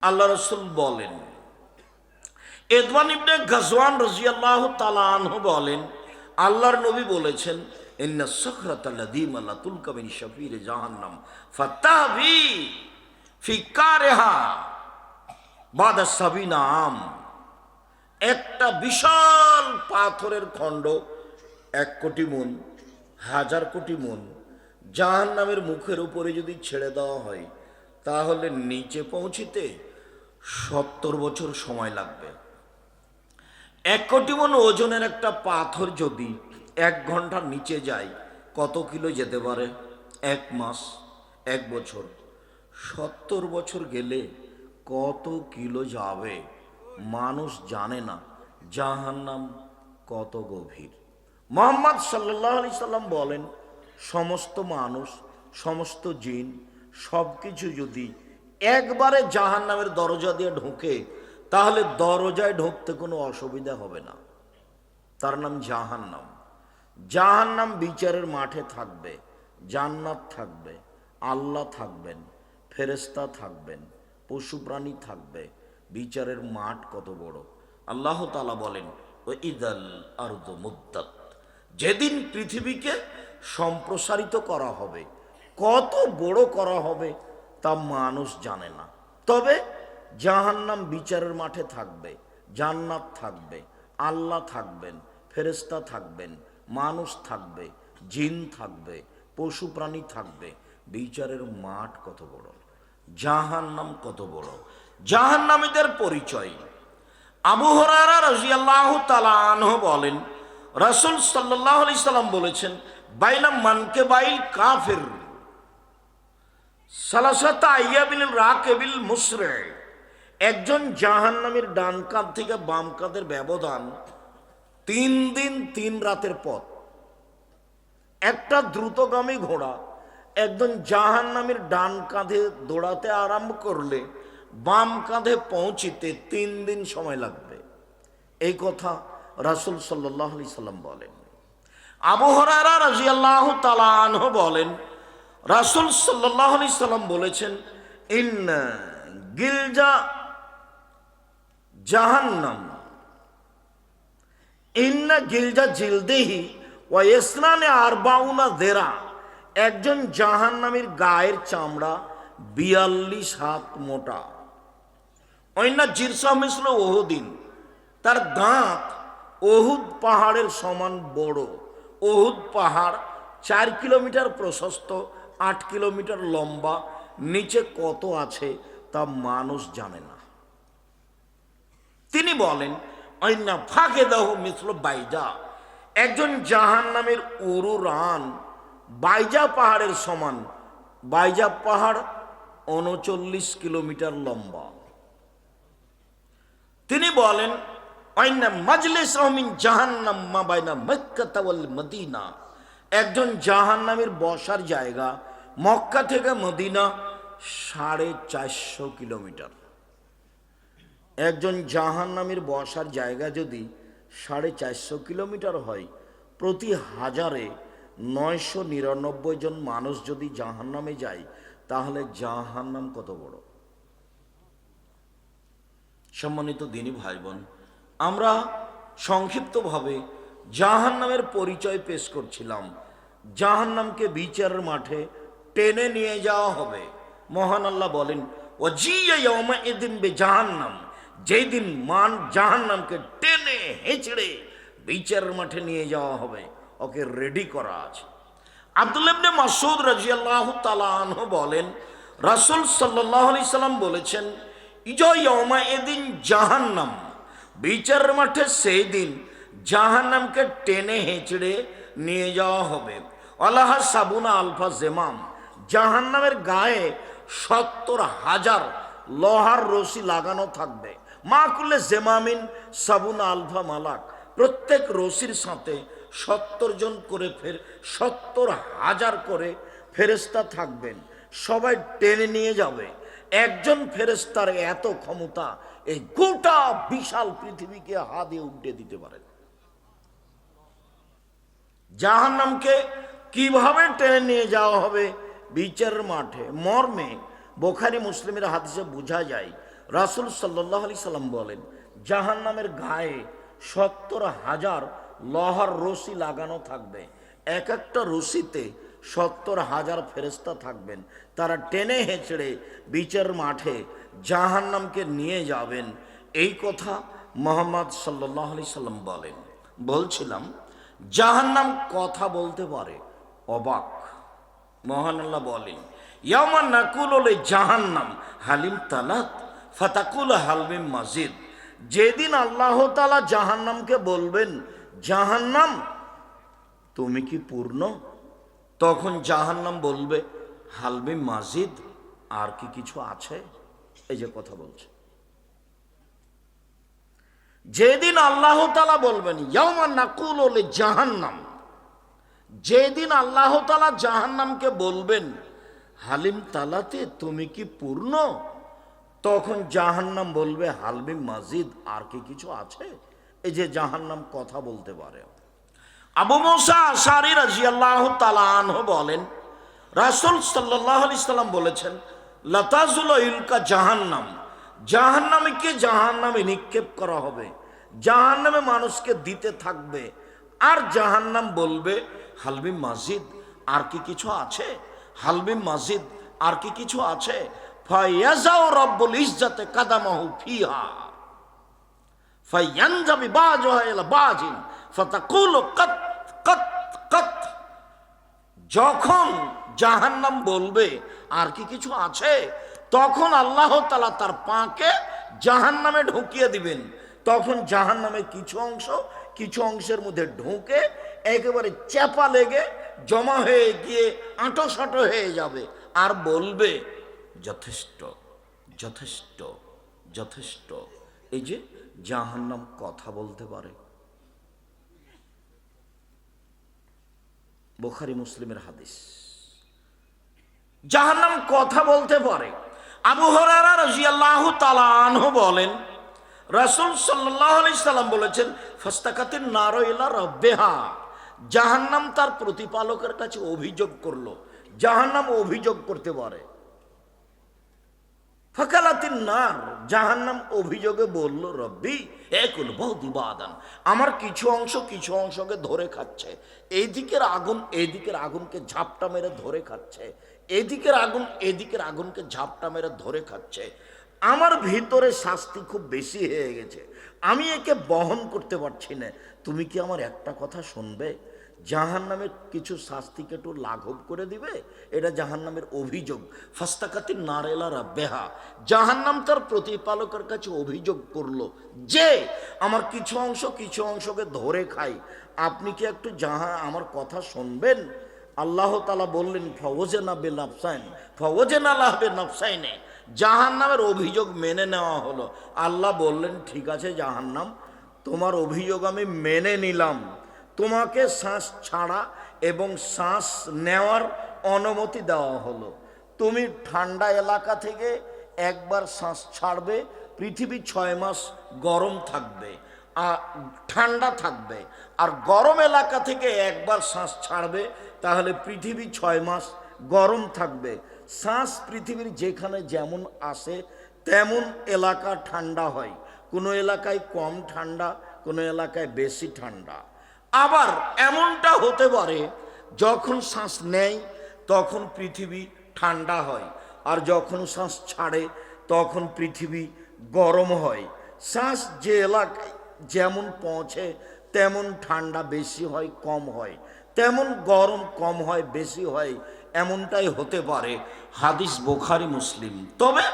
আল্লাহ রাসূল বলেন, এদওয়ান ইবনে গাজওয়ান রাদিয়াল্লাহু তাআলা আনহু বলেন, আল্লাহর নবী বলেছেন, ইন্না সাখরাতাল লাযীমা লা তুলকা মিন শাফির জাহান্নাম ফাতাবি ফি কারিহা বাদা সাবিনা আম। একটা বিশাল পাথরের খণ্ড 1,000,000,000 মণ, 1,000,000,000 মণ জাহান্নামের মুখের উপরে যদি ছেড়ে দেওয়া হয়, তাহলে নিচে পৌঁছিতে 70 বছর সময় লাগবে। 1,000,000,000 মণ ওজনের একটা পাথর যদি 1 ঘন্টার নিচে যায়, কত কিলো যেতে পারে? 1 মাস, 1 বছর। 70 বছর গেলে কত কিলো যাবে মানুষ জানে না। জাহান্নাম কত গভীর। মুহাম্মদ সাল্লাল্লাহু আলাইহি সাল্লাম বলেন, সমস্ত মানুষ, সমস্ত জিন, সব কিছু যদি একবারে জাহান্নামের দরজা দিয়ে ঢোকে, তাহলে দরজায় ঢুকতে কোনো অসুবিধা হবে না। তার নাম জাহান্নাম। জাহান্নাম বিচারের মাঠে থাকবে, জান্নাত থাকবে, আল্লাহ থাকবেন, ফেরেশতা থাকবেন, পশু প্রাণী থাকবে। বিচারের মাঠ কত বড়! আল্লাহ তাআলা বলেন, ওয়াইদাল আরদু মুদ্দাত, যেদিন পৃথিবীকে সম্প্রসারিত করা হবে, কত বড় করা হবে তা মানুষ জানে না। তবে জাহান্নাম বিচারের মাঠে থাকবে, জান্নাত থাকবে, আল্লাহ থাকবেন, ফেরেশতা থাকবেন, মানুষ থাকবে, জিন থাকবে, পশু প্রাণী থাকবে। বিচারের মাঠ কত বড়, জাহান্নাম কত বড়। জাহান্নামীদের পরিচয়। আবু হুরায়রা রাদিয়াল্লাহু তাআলা আনহু বলেন, রাসূল সাল্লাল্লাহু আলাইহি সাল্লাম বলেছেন, বাইনা মানকিবাইল কাফির সালাসাতা আইয়াবিল রাকিবিল মুসরি, একজন জাহান্নামীর ডান কাঁধ থেকে বাম কাঁধের ব্যবধান 3 দিন 3 রাতের পথ। একটা দ্রুতগামী ঘোড়া একজন জাহান্নামীর ডান কাঁধে দৌড়াতে আরম্ভ করলে বাম কাঁধে পৌঁছিতে 3 দিন সময় লাগবে। এই কথা রাসূল সাল্লাল্লাহু আলাইহি সাল্লাম বলেন। আবু হুরায়রা রাদিয়াল্লাহু তাআলা আনহু বলেন, রাসূল সাল্লাল্লাহু আলাইহি সাল্লাম বলেছেন, ইন্না গিলজা জাহান্নাম, ইন্না গিলজা জিলদিহি ওয়া ইসনানে আরবাউনা যিরা, একজন জাহান্নামীর গায়ের চামড়া 42 হাত মোটা। অন্যা জিরসা মিসল ওহুদিন, তার দাঁত ওহুদ পাহাড়ের সমান বড়। ওহুদ পাহাড় 4 কিলোমিটার প্রশস্ত, 8 কিলোমিটার লম্বা। নিচে কত আছে তা মানুষ জানে না। তিনি বলেন, অন্যা ফাকেদাহ মিসল বাইজা, একজন জাহান্নামের উরু রান বাইজা পাহাড়ের সমান। বাইজা পাহাড় 39 কিলোমিটার লম্বা। তিনি বলেন, আইনা মাজলিস মিন জাহান্নাম মা বাইনা মক্কা ওয়াল মদিনা, একজন জাহান্নামীর বসার জায়গা মক্কা থেকে মদিনা 450 কিলোমিটার। একজন জাহান্নামীর বসার জায়গা যদি 450 কিলোমিটার হয়, প্রতি 1000-এ 999 জন মানুষ যদি জাহান্নামে যায়, তাহলে জাহান্নাম কত বড়! সম্মানিত দিনী ভাই বোন, আমরা সংক্ষিপ্তভাবে জাহান্নামের পরিচয় পেশ করছিলাম। জাহান্নামকে বিচারের মাঠে টেনে নিয়ে যাওয়া হবে। মহান আল্লাহ বলেন, ওয়াজিয়া ইয়াউমাইযিন বিজাহান্নাম, যেই দিন জাহান্নামকে টেনে হেঁচড়ে বিচারের মাঠে নিয়ে যাওয়া হবে, ওকে রেডি করা আছে। আব্দুল্লাহ ইবনে মাসউদ রাদিয়াল্লাহু তাআলা আনহু বলেন, রাসূল সাল্লাল্লাহু আলাইহি সাল্লাম বলেছেন, ইজা ইয়াউমাইযিন জাহান্নাম, বিচারের মাঠে সেই দিন জাহান্নামকে টেনে হেঁচড়ে নিয়ে যাওয়া হবে। আলাহা সাবুনা আলফা জেমাম, জাহান্নামের গায়ে 70,000 লোহার রশি লাগানো থাকবে। মা কুল্লে জেমামিন সাবুনা আলফা মালাক, প্রত্যেক রশির সাথে 70 জন করে 70,000 করে ফেরেশতা থাকবেন। সবাই টেনে নিয়ে যাবে। একজন ফেরেশতার এত ক্ষমতা, এই গোটা বিশাল পৃথিবীকে হাত দিয়ে উল্টে দিতে পারেন। জাহান্নামকে কিভাবে টেনে নিয়ে যাওয়া হবে বিচারের মাঠে মর্মে বুখারী মুসলিমের হাদিসে বোঝা যায়, রাসূল সাল্লাল্লাহু আলাইহি সাল্লাম বলেন, জাহান্নামের গায়ে 70,000 লোহার রশি লাগানো থাকবে। এক একটা রশিতে 70,000 ফেরেশতা থাকবেন। তারা টেনে হেঁচড়ে বিচার মাঠে জাহান্নামকে নিয়ে যাবেন। এই কথা মুহাম্মদ সাল্লাল্লাহু আলাইহি সাল্লাম বলেন। বলছিলাম, জাহান্নাম কথা বলতে পারে, অবাক। মহান আল্লাহ বলেন, ইয়াওমা নাকুলু লি জাহান্নাম হালিম তালাত ফাতাকুল হালমিম মাজিদ। যেদিন আল্লাহ তাআলা জাহান্নামকে বলবেন, জাহান্নাম তুমি কি পূর্ণ? তখন জাহান্নাম বলবে, হালমিম মাজিদ, আর কি কিছু আছে? এই যে কথা বলছে, যেদিন আল্লাহ তাআলা বলবেন, ইয়াওমা নাকুলু লি জাহান্নাম, যেদিন আল্লাহ তাআলা জাহান্নামকে বলবেন, হালিম তালাতে তুমি কি পূর্ণ? তখন জাহান্নাম বলবে, হালমিম মাজিদ, আর কি কিছু আছে? এই যে জাহান্নাম কথা বলতে পারে। আবু মুসা আশআরী রাদিয়াল্লাহু তাআলা আনহু বলেন, রাসূল সাল্লাল্লাহু আলাইহি সাল্লাম বলেছেন, লাতাজুল ইলকা জাহান্নাম, জাহান্নামকে জাহান্নামে নিক্ষেপ করা হবে, জাহান্নামে মানুষকে দিতে থাকবে, আর জাহান্নাম বলবে, হালমিম মাজিদ, আর কি কিছু আছে? হালমিম মাজিদ, আর কি কিছু আছে? ফায়াজাউ রব্বুল ইজ্জাতে কাদামাহু ফিহা ফায়ানজাবি বাজুহা ইলা বাজিন ফাতাকুলু কাত কাত কাত। যখন জাহান্নাম বলবে, আর কি কিছু আছে, তখন আল্লাহ তাআলা তার পাকে জাহান্নামে ঢুকিয়ে দিবেন। তখন জাহান্নামের কিছু অংশের মধ্যে ঢুকে একেবারে চাপা লেগে জমা হয়ে গিয়ে আঁটো হয়ে যাবে, আর বলবে, যথেষ্ট যথেষ্ট যথেষ্ট। এই যে জাহান্নাম কথা বলতে পারে। বুখারী মুসলিমের হাদিস, জাহান্নাম কথা বলতে পারে। আবু হুরায়রা রাদিয়াল্লাহু তাআলা আনহু বলেন, রাসূল সাল্লাল্লাহু আলাইহি সাল্লাম বলেছেন, ফাস্তাকাতিন নারু ইলা রাব্বিহা, জাহান্নাম তার প্রতিপালকের কাছে অভিযোগ করলো। জাহান্নাম অভিযোগ করতে পারে। ফাকালাতিন নার, জাহান্নাম অভিযোগে বলল, রব্বি একুল বহুদিবাদান, আমার কিছু অংশকে ধরে খাচ্ছে। এইদিকের আগুনকে ঝাপটা মেরে ধরে খাচ্ছে, এদিকের আগুনকে ঝাপটা মেরে ধরে খাচ্ছে। আমার ভিতরে শাস্তি খুব বেশি হয়ে গেছে, আমি একে বহন করতে পারছি না। তুমি কি আমার একটা কথা শুনবে? জাহান্নামের কিছু শাস্তিকে একটু লাঘব করে দিবে। এটা জাহান্নামের অভিযোগ। ফাস্তাকাতিন নার ইলা রাব্বিহা, জাহান্নাম তার প্রতিপালকের কাছে অভিযোগ করলো যে আমার কিছু অংশকে ধরে খাই, আপনি কি একটু আমার কথা শুনবেন? আল্লাহ তাআলা বললেন, ফাওয়াজনা বিনাফসাইনে, জাহান্নামের অভিযোগ মেনে নেওয়া হলো। আল্লাহ বললেন, ঠিক আছে জাহান্নাম, তোমার অভিযোগ আমি মেনে নিলাম। তোমাকে শ্বাস ছাড়া এবং শ্বাস নেওয়ার অনুমতি দেওয়া হলো। তুমি ঠান্ডা এলাকা থেকে একবার শ্বাস ছাড়বে, পৃথিবী 6 মাস গরম থাকবে, ঠান্ডা থাকবে। আর গরম এলাকা থেকে একবার শ্বাস ছাড়বে, তাহলে পৃথিবী 6 মাস গরম থাকবে। শ্বাস পৃথিবীর যেখানে যেমন আসে তেমন এলাকা ঠান্ডা হয়, কোনো এলাকায় কম ঠান্ডা, কোনো এলাকায় বেশি ঠান্ডা। আবার এমনটা হতে পারে, যখন শ্বাস নেয় তখন পৃথিবী ঠান্ডা হয়, আর যখন শ্বাস ছাড়ে তখন পৃথিবী গরম হয়। শ্বাস যে এলাকায় যেমন পৌঁছে তেমন ঠান্ডা বেশি হয় কম হয়, তেমন গরম কম হয় বেশি হয়, এমনটাই হতে পারে। হাদিস বুখারী মুসলিম। তবে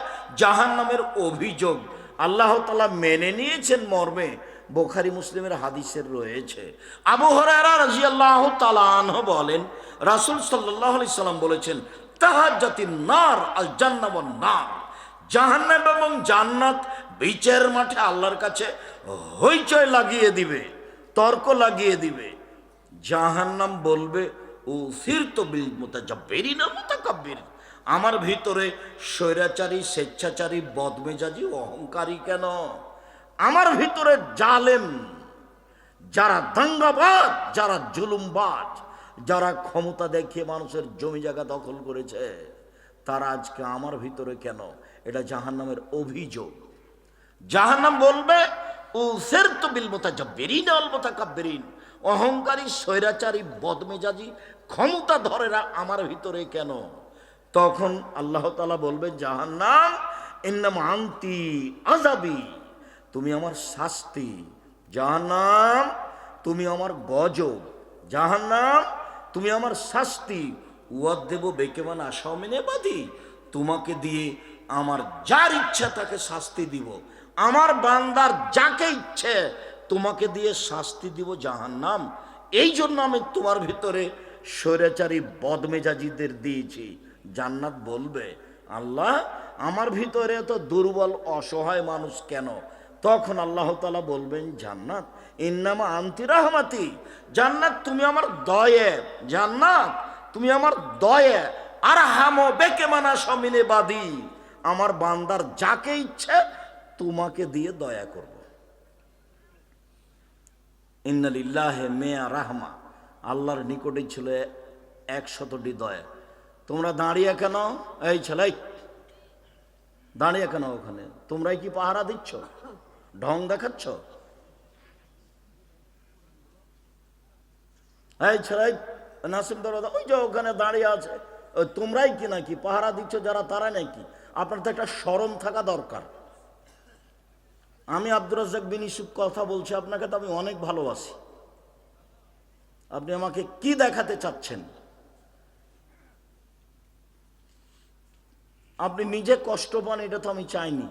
জাহান্নামের অভিযোগ আল্লাহ তাআলা মেনে নিয়েছেন মর্মে বুখারী মুসলিমের হাদিসের রয়েছে। আবু হুরায়রা রাদিয়াল্লাহু তাআলা আনহু বলেন, রাসূল সাল্লাল্লাহু আলাইহি সাল্লাম বলেছেন, তাহাজ্জাতিন নার আল জান্নাহ ওয়ান নার, জাহান্নাম এবং জান্নাত বিচার মাঠে আল্লাহর কাছে হইচই লাগিয়ে দিবে, তর্ক লাগিয়ে দিবে। জাহান্নাম বলবে, উসিরতু বিল মুতাজাব্বিরিনা মুতাকাব্বির, আমার ভিতরে স্বৈরাচারী, স্বেচ্ছাচারী, বদমেজাজি, অহংকারী কেন? আমার ভিতরে জালেম, যারা দাঙ্গাবাজ, যারা জুলুমবাজ, যারা ক্ষমতা দেখিয়ে মানুষের জমি জায়গা দখল করেছে, তারা আজকে আমার ভিতরে কেন? এটা জাহান্নামের অভিযোগ। জাহান্নাম বলবে উসিরতু বিল মুতাজাব্বিরিন ওয়াল মুতাকাব্বিরিন, অহংকারী, স্বৈরাচারী, বদমেজাজি, ক্ষমতাধরেরা আমার ভিতরে কেন? তখন আল্লাহ তাআলা বলবে, জাহান্নাম ইন্নামা আনতি আযাবি, তুমি আমার শাস্তি। জাহান্নাম তুমি আমার গজব। জাহান্নাম তুমি আমার শাস্তি। ওয়াদেব বেকেমান আসামিনে বাদী, তোমাকে দিয়ে আমার যার ইচ্ছা তাকে শাস্তি দিব, আমার বান্দার যাকে ইচ্ছে তোমাকে দিয়ে শাস্তি দিব জাহান্নাম। এই জন্য আমি তোমার ভিতরে স্বৈরাচারী বদমেজাজিদের দিয়েছি। জান্নাত বলবে, আল্লাহ আমার ভিতরে এত দুর্বল অসহায় মানুষ কেন? তখন আল্লাহ তাআলা বলবেন, জান্নাত ইন্নামা আনতি রাহমাতি, জান্নাত তুমি আমার দয়ে, জান্নাত তুমি আমার দয়ে, আর হামো বেকে মানা সমিনে বাদী, আমার বান্দার যাকে ইচ্ছে তোমাকে দিয়ে দয়া করব। ইন্না লিল্লাহি মিয়া রাহমা, আল্লাহর নিকটে ছিল 100টি দয়া। তোমরা দাঁড়িয়ে কেন? এই ছেলে দাঁড়িয়ে কেন ওখানে? তোমরাই কি পাহারা দিচ্ছ? ঢং দেখাচ্ছ? এই ছেলে নাসিম দরজা ওই যে ওখানে দাঁড়িয়ে আছে, তোমরাই কি নাকি পাহারা দিচ্ছ? যারা তারা নাকি? আপনার তো একটা শরম থাকা দরকার। আমি আব্দুর রাজ্জাক বিন ইউসুফ কথা বলছি, আপনাকে তো আমি অনেক ভালোবাসি। আপনি আমাকে কি দেখাতে চাচ্ছেন? আপনি নিজে কষ্ট পান, এটা তো আমি চাইনি।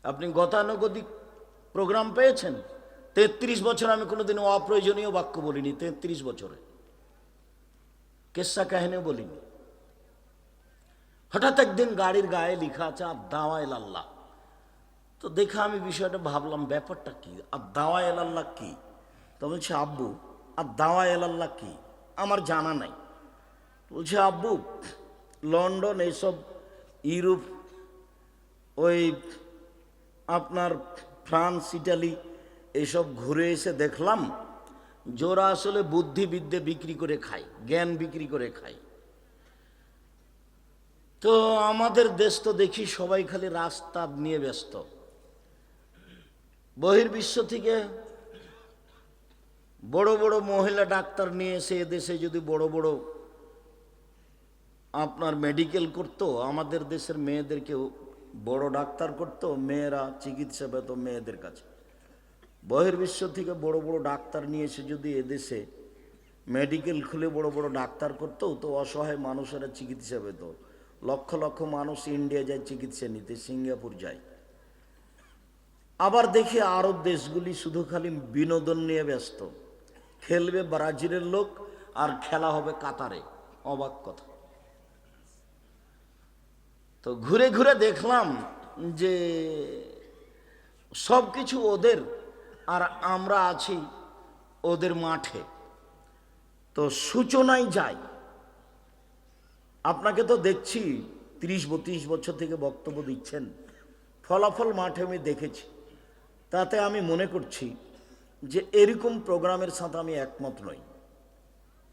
আপনি গতানুগতিক প্রোগ্রাম পেয়েছেন। 33 বছর আমি কোনোদিন অপ্রয়োজনীয় বাক্য বলিনি। 33 বছরে কেসা কাহিনীও বলিনি। হঠাৎ একদিন গাড়ির গায়ে লেখা আছে আদ-দাওয়া ইলাল্লাহ। তো দেখে আমি বিষয়টা ভাবলাম, ব্যাপারটা কি? আদ-দাওয়া ইলাল্লাহ কি? তো বলছে, আব্বু আদ-দাওয়া ইলাল্লাহ কি? আমার জানা নাই। বলছে, আব্বু লন্ডন, এইসব ইউরোপ, ওই আপনার ফ্রান্স, ইটালি এইসব ঘুরে এসে দেখলাম যারা আসলে বুদ্ধিবিদ্যা বিক্রি করে খায়, জ্ঞান বিক্রি করে খায়। তো আমাদের দেশ তো দেখি সবাই খালি রাস্তা নিয়ে ব্যস্ত। বহির্বিশ্ব থেকে বড় বড় মহিলা ডাক্তার নিয়ে এসে এদেশে যদি বড় বড় আপনার মেডিকেল করতো, আমাদের দেশের মেয়েদেরকেও বড় ডাক্তার করতো, মেয়েরা চিকিৎসা পেত মেয়েদের কাছে। বহির্বিশ্ব থেকে বড় বড় ডাক্তার নিয়ে এসে যদি এদেশে মেডিকেল খুলে বড় বড় ডাক্তার করতো, তো অসহায় মানুষেরা চিকিৎসা পেত। লক্ষ লক্ষ মানুষ ইন্ডিয়া যায় চিকিৎসা নিতে, সিঙ্গাপুর যায়। আবার দেখি আরব দেশগুলি শুধু খালি বিনোদন নিয়ে ব্যস্ত। খেলবে ব্রাজিলের লোক আর খেলা হবে কাতারে। অবাক কথা। তো ঘুরে ঘুরে দেখলাম যে সব কিছু ওদের, আর আমরা আছি ওদের মাঠে। তো সূচনায় যাই। আপনাকে তো দেখছি 30-32 বছর থেকে বক্তব্য দিচ্ছেন, ফলাফল মাঠে আমি দেখেছি। তাতে আমি মনে করছি যে এরকম প্রোগ্রামের সাথে আমি একমত নই।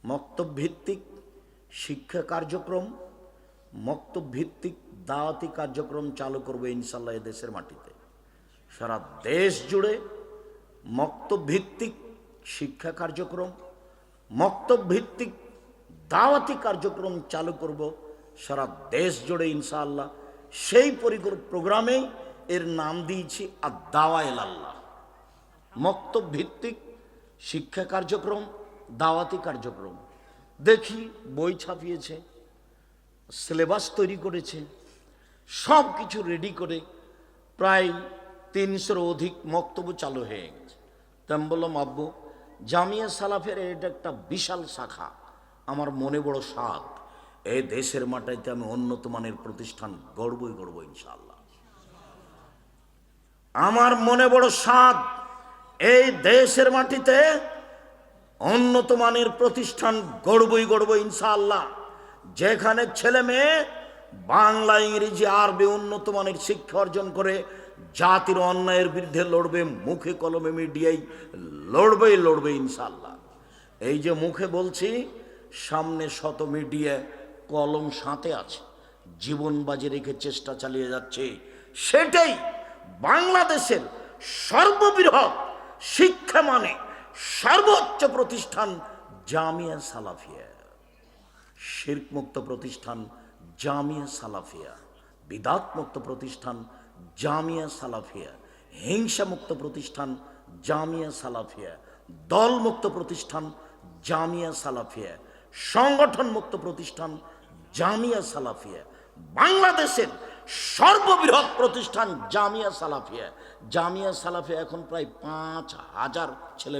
মক্তব ভিত্তিক শিক্ষা কার্যক্রম, মক্তব ভিত্তিক দাওয়াতি কার্যক্রম চালু করবে ইনশাল্লাহ এদেশের মাটিতে। সারা দেশ জুড়ে মক্তব ভিত্তিক শিক্ষা কার্যক্রম, মক্তব ভিত্তিক দাওয়াতি কার্যক্রম চালু করব সারা দেশ জুড়ে ইনশাআল্লাহ। সেই প্রোগ্রামে এর নাম দিয়েছি আদ-দাওয়া ইলাল্লাহ। মক্তব ভিত্তিক শিক্ষা কার্যক্রম, দাওয়াতি কার্যক্রম। দেখি বই ছাপিয়েছে, সিলেবাস তৈরি করেছে, সব কিছু রেডি করে প্রায় 300-র অধিক মক্তব্য চালু হয়ে গেছে। তা আমি বললাম, আব্বু জামিয়া সালাফের এটা একটা বিশাল শাখা। আমার মনে বড় সাধ, এই দেশের মাটিতে আমি উন্নত মানের প্রতিষ্ঠান গড়বই ইনশাআল্লাহ। আমার মনে বড় সাধ, এই দেশের মাটিতে উন্নত মানের প্রতিষ্ঠান গড়বই ইনশাআল্লাহ। যেখানে ছেলে মেয়ে বাংলা, ইংরেজি, আরবি উন্নত মানের শিক্ষা অর্জন করে জাতির অন্যায়ের বিরুদ্ধে লড়বে, মুখে কলমে মিডিয়ায় লড়বে ইনশাআল্লাহ। এই যে মুখে বলছি, সামনে শত মিডিয়া কলম সাথে আছে, জীবন বাজি রেখে চেষ্টা চালিয়ে যাচ্ছে। সেটাই বাংলাদেশের সর্ববৃহৎ শিক্ষা মানে সর্বোচ্চ প্রতিষ্ঠান জামিয়া সালাফিয়া, শিরক মুক্ত প্রতিষ্ঠান জামিয়া সালাফিয়া, বিদাত মুক্ত প্রতিষ্ঠান জামিয়া সালাফিয়া, হিংসা মুক্ত প্রতিষ্ঠান জামিয়া সালাফিয়া, দল মুক্ত প্রতিষ্ঠান জামিয়া সালাফিয়া, সংগঠন মুক্ত প্রতিষ্ঠান জামিয়া সালাফিয়া, বাংলাদেশের সর্ববৃহৎ প্রতিষ্ঠান জামিয়া সালাফিয়া। জামিয়া সালাফিয়া এখন প্রায় 5,000 ছেলে